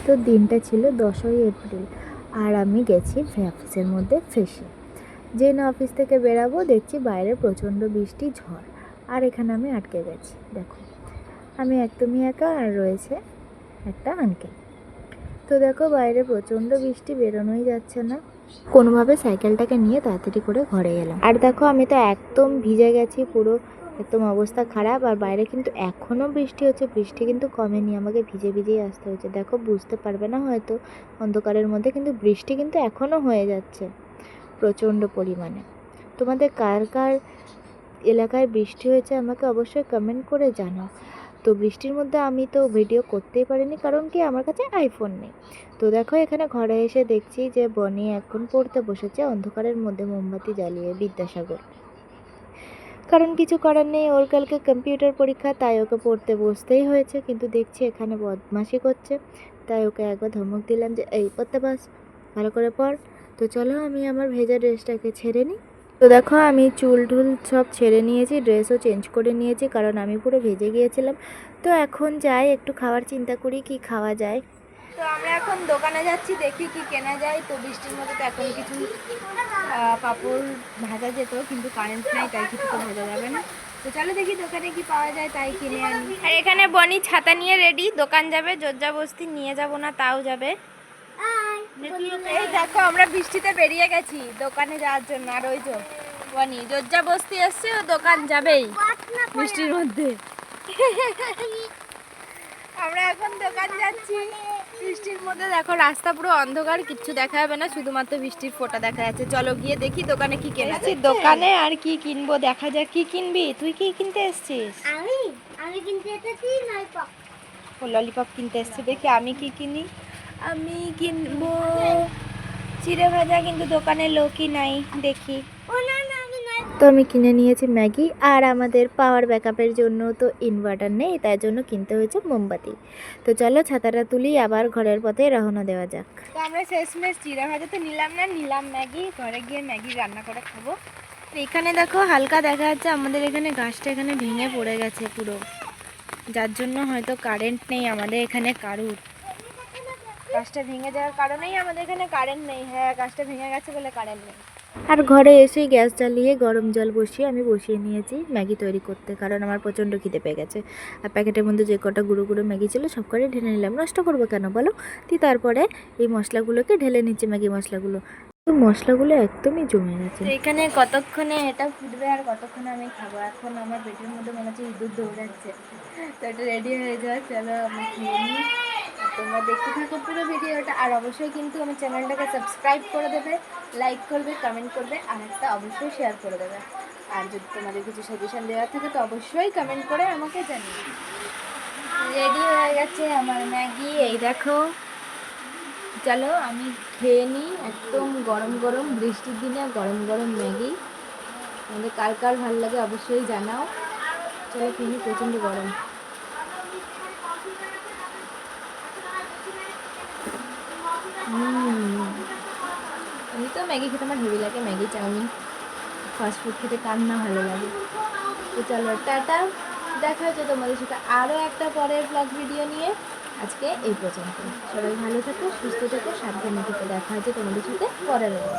তো দিনটা ছিল 10ই এপ্রিল, আর আমি গেছি অফিসের মধ্যে ফ্রেশে। যে না অফিস থেকে বেরাবো দেখছি বাইরে প্রচণ্ড বৃষ্টি, ঝড়, আর এখানে আমি আটকে গেছি। দেখো আমি একদমই একা, আর রয়েছে একটা আঙ্কেল। তো দেখো বাইরে প্রচণ্ড বৃষ্টি, বেরোনোই যাচ্ছে না। কোনোভাবে সাইকেলটাকে নিয়ে তাড়াতাড়ি করে ঘরে এলাম। আর দেখো আমি তো একদম ভিজে গেছি, পুরো একদম অবস্থা খারাপ। আর বাইরে কিন্তু এখনও বৃষ্টি হচ্ছে, বৃষ্টি কিন্তু কমেনি, আমাকে ভিজে ভিজেই আসতে হচ্ছে। দেখো বুঝতে পারবে না হয়তো অন্ধকারের মধ্যে, কিন্তু বৃষ্টি কিন্তু এখনও হয়ে যাচ্ছে প্রচণ্ড পরিমাণে। তোমাদের কার কার এলাকায় বৃষ্টি হয়েছে আমাকে অবশ্যই কমেন্ট করে জানাও। তো বৃষ্টির মধ্যে আমি তো ভিডিও করতেই পারিনি, কারণ কি আমার কাছে আইফোন নেই। তো দেখো এখানে ঘরে এসে দেখছি যে বনি এখন পড়তে বসেছে অন্ধকারের মধ্যে মোমবাতি জ্বালিয়ে, বিদ্যাসাগর। কারণ কিছু করার নেই, ওর কালকে কম্পিউটার পরীক্ষা, তাই ওকে পড়তে বসতেই হয়েছে। কিন্তু দেখছি এখানে বদমাশি করছে, তাই ওকে একবার ধমক দিলাম যে এই পড়তে বস, ভালো করে পড়। তো চলো আমি আমার ভেজা ড্রেসটাকে ছেড়ে নিই। তো দেখো আমি চুল টুল সব ছেড়ে নিয়েছি, ড্রেসও চেঞ্জ করে নিয়েছি, কারণ আমি পুরো ভেজে গিয়েছিলাম। তো এখন যাই একটু খাওয়ার চিন্তা করি, কি খাওয়া যায়। তো আমরা এখন দোকানে যাচ্ছি, দেখি কি কেনা যায়। তো বৃষ্টির মধ্যে তো এখন কিছু পাঁপড় ভাজা যেত, কিন্তু কারেন্ট নাই, তাই কিছু তো ভাজা যাবে না। তো চলো দেখি দোকানে কি পাওয়া যায়, তাই কিনে আনি। আর এখানে বনি ছাতা নিয়ে রেডি, দোকান যাবে। জোরজাবস্তি নিয়ে যাব না, তাও যাবে। এই দেখো আমরা বৃষ্টিতে বেরিয়ে গেছি দোকানে যাওয়ার জন্য। আর ওই যে বনি জোরজাবস্তি এসছে, ও দোকান যাবেই বৃষ্টির মধ্যে। আমরা এখন দোকান যাচ্ছি বৃষ্টির মধ্যে। দেখো রাস্তা পুরো অন্ধকার, কিচ্ছু দেখা যাবে না, শুধুমাত্র বৃষ্টির ফোঁটা দেখা যাচ্ছে। চলো গিয়ে দেখি দোকানে কি কেনা যায়। দোকানে আর কি কিনবো দেখা যাক। কি কিনবি তুই? কি কিনতে এসেছিস? আমি কিনতে এসেছি ললিপপ। ও ললিপপ কিনতে এসেছি। দেখি আমি কি কিনি। আমি কিনবো চিড়ে ভাজা, কিন্তু দোকানে লোকই নাই, দেখি। তো আমি কিনে নিয়েছি ম্যাগি, আর আমাদের পাওয়ার ব্যাকআপের জন্য তো ইনভার্টার নেই, তাই জন্য কিনতে হয়েছে মোমবাতি। তো চলো ছাতাটা তুলি, আবার ঘরের পথে রওনা দেওয়া যাক। তো আমরা শেষমেশ চিড়ে ভাজা তো নিলাম না, নিলাম ম্যাগি। ঘরে গিয়ে ম্যাগি রান্না করে খাবো। এখানে দেখো হালকা দেখা যাচ্ছে আমাদের এখানে গাছটা এখানে ভেঙে পড়ে গেছে পুরো, যার জন্য হয়তো কারেন্ট নেই আমাদের এখানে কারুর। গাছটা ভেঙে যাওয়ার কারণেই আমাদের এখানে কারেন্ট নেই। হ্যাঁ, গাছটা ভেঙে গেছে বলে কারেন্ট নেই। আর ঘরে এসেই গ্যাস জ্বালিয়ে গরম জল আমি বসিয়ে নিয়েছি ম্যাগি তৈরি করতে, কারণ আমার প্রচণ্ড খিদে পেয়ে গেছে। আর প্যাকেটের মধ্যে যে কটা গুঁড়ো গুঁড়ো ম্যাগি ছিল সব করে ঢেলে নিলাম, নষ্ট করবো কেন বলো। তারপরে এই মশলাগুলোকে ঢেলে নিচ্ছি, ম্যাগি মশলাগুলো। তো মশলাগুলো একদমই জমে গেছে। তো এখানে কতক্ষণে এটা ফুটবে আর কতক্ষণে আমি খাবো। এখন আমার পেটের মধ্যে মনে হচ্ছে ইঁদুর দৌড়াচ্ছে। তো এটা রেডি হয়ে যাওয়া, চলো আমি খেয়ে নিই। তোমরা দেখতে থাকো পুরো ভিডিওটা। আর অবশ্যই কিন্তু আমার চ্যানেলটাকে সাবস্ক্রাইব করে দেবে, লাইক করবে, কমেন্ট করবে, আর একটা অবশ্যই শেয়ার করে দেবে। আর যদি তোমাদের কিছু সাজেশন দেওয়ার থাকে তো অবশ্যই কমেন্ট করে আমাকে জানিয়ে। রেডি হয়ে গেছে আমার ম্যাগি, এই দেখো। চলো আমি খেয়ে নিই। একদম গরম গরম বৃষ্টির দিনে গরম গরম ম্যাগি। আমাদের কার কার ভালো লাগে অবশ্যই জানাও। চলো খেয়ে নিই, প্রচণ্ড গরম। আমি তো ম্যাগি খেতে আমার হেভি লাগে, ম্যাগি চাউমিন ফাস্টফুড খেতে কার না ভালো লাগে। তো চলো টাটা, দেখা হচ্ছে তোমাদের সাথে আরও একটা পরের ব্লগ ভিডিও নিয়ে। আজকে এই পর্যন্ত, সবাই ভালো থেকো, সুস্থ থেকো, সাবধানে থেকো। দেখা হচ্ছে তোমাদের সাথে পরের ব্লগ।